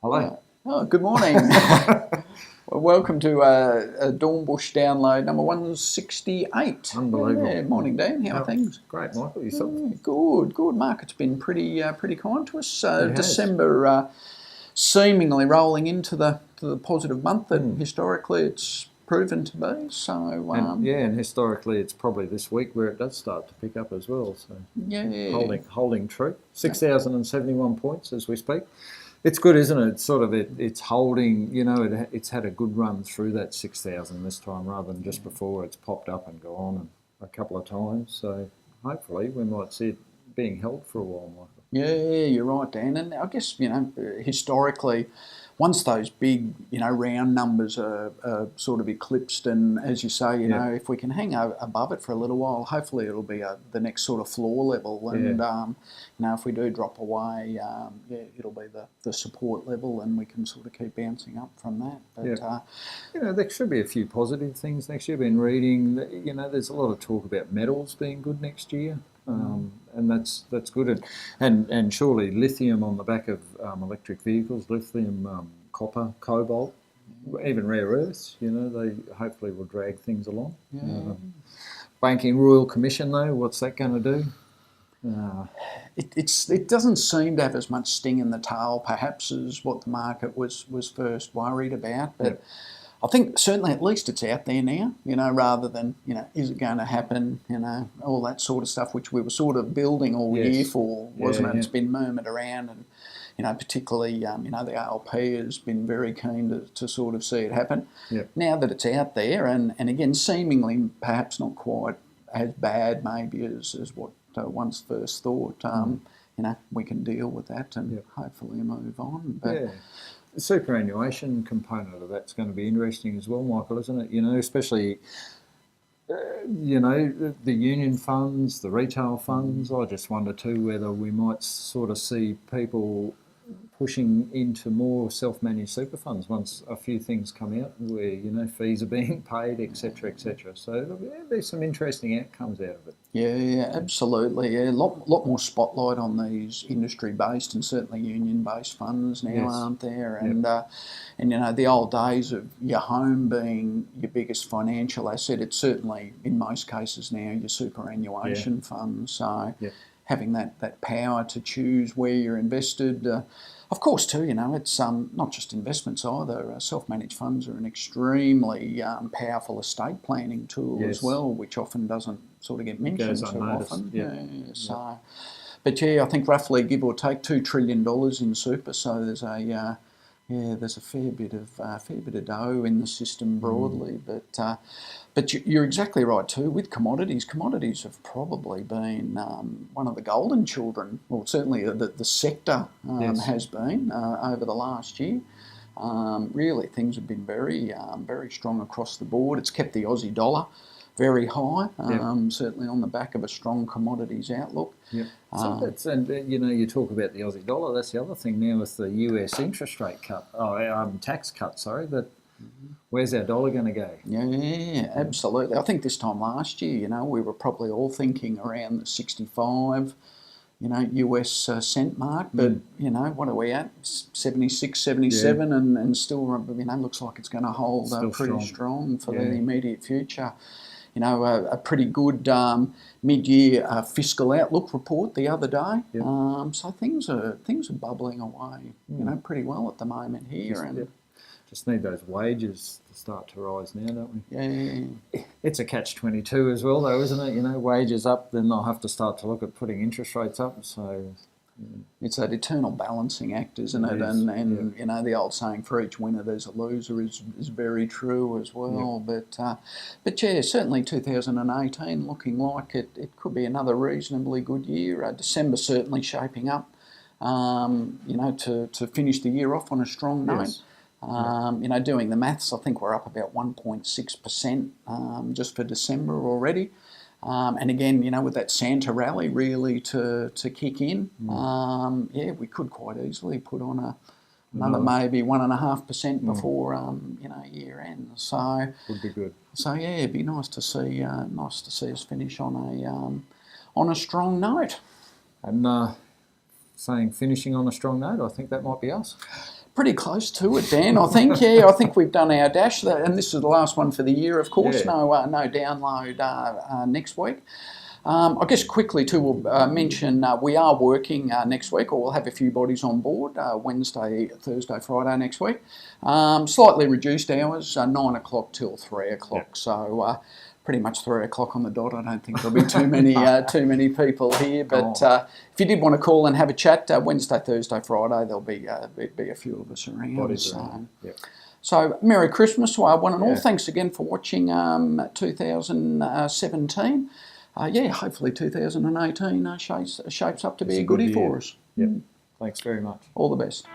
Hello. Oh, good morning. Well, welcome to Dornbush download number 168. Unbelievable. Yeah, morning, Dan. How are things? Great, Michael. Yourself? Good. Market's been pretty kind to us. It has. December seemingly rolling into the positive month that historically it's proven to be. So And historically, it's probably this week where it does start to pick up as well. So holding true. 6,071 points as we speak. It's good, isn't it? It's sort of it's holding. You know, it's had a good run through that 6,000 this time, rather than just before it's popped up and gone and a couple of times. So hopefully we might see it being held for a while, Michael. Yeah, you're right, Dan. And I guess, historically, once those big, round numbers are sort of eclipsed, and as you say, if we can hang above it for a little while, hopefully it'll be the next sort of floor level. And, if we do drop away, it'll be the support level, and we can sort of keep bouncing up from that. But, there should be a few positive things next year. I've been reading that, there's a lot of talk about metals being good next year. And that's good, and surely lithium on the back of electric vehicles, lithium, copper, cobalt, even rare earths. They hopefully will drag things along. Banking Royal Commission though, what's that going to do? It doesn't seem to have as much sting in the tail, perhaps, as what the market was first worried about, but. I think certainly at least it's out there now, rather than, is it going to happen, all that sort of stuff, which we were sort of building all year for, wasn't it? It's been murmured around, and, particularly, the ALP has been very keen to sort of see it happen. Now that it's out there, and again, seemingly perhaps not quite as bad maybe as what once first thought, we can deal with that and hopefully move on. But, the superannuation component of that's going to be interesting as well, Michael, isn't it? Especially, the union funds, the retail funds. I just wonder too whether we might sort of see people pushing into more self-managed super funds once a few things come out where, fees are being paid, etc., etc. So there's some interesting outcomes out of it. Yeah, absolutely. Yeah, a lot more spotlight on these industry-based and certainly union-based funds now, aren't there? And the old days of your home being your biggest financial asset, it's certainly in most cases now your superannuation funds. So having that power to choose where you're invested. Of course, too, it's not just investments either. Self-managed funds are an extremely powerful estate planning tool as well, which often doesn't sort of get mentioned too often. But I think roughly give or take $2 trillion in super. So there's a fair bit of dough in the system broadly. But you're exactly right too. With commodities have probably been one of the golden children. Well, certainly the sector has been over the last year. Really, things have been very strong across the board. It's kept the Aussie dollar very high, certainly on the back of a strong commodities outlook. So you talk about the Aussie dollar. That's the other thing now with the US interest rate tax cut. But where's our dollar going to go? Yeah, absolutely. I think this time last year, we were probably all thinking around the 65, US cent mark. But what are we at? 76, 77, and still, looks like it's going to hold pretty strong for the immediate future. A pretty good mid-year fiscal outlook report the other day. So things are bubbling away, pretty well at the moment here. Just need those wages to start to rise now, don't we? Yeah. It's a catch-22 as well, though, isn't it? Wages up, then they'll have to start to look at putting interest rates up. So it's that eternal balancing act, isn't it? And the old saying, for each winner there's a loser is very true as well. But certainly 2018 looking like it could be another reasonably good year. December certainly shaping up, to finish the year off on a strong note. Doing the maths, I think we're up about 1.6% just for December already. And again, with that Santa rally really to kick in, we could quite easily put on another maybe 1.5% before year end. So would be good. So it'd be nice to see us finish on a strong note. And saying finishing on a strong note, I think that might be us. Pretty close to it, Dan. I think. Yeah, I think we've done our dash, and this is the last one for the year, of course. Yeah. No download next week. I guess quickly too, we'll mention we are working next week, or we'll have a few bodies on board Wednesday, Thursday, Friday next week. Slightly reduced hours, 9 o'clock till 3 o'clock. Yeah. So pretty much 3 o'clock on the dot. I don't think there'll be too many people here. But if you did want to call and have a chat, Wednesday, Thursday, Friday, there'll be a few of us around. Bodies around. Yep. So Merry Christmas, one and all. Yeah. Thanks again for watching 2017. Hopefully 2018 shapes up to be a goodie for us. Yep. Thanks very much. All the best.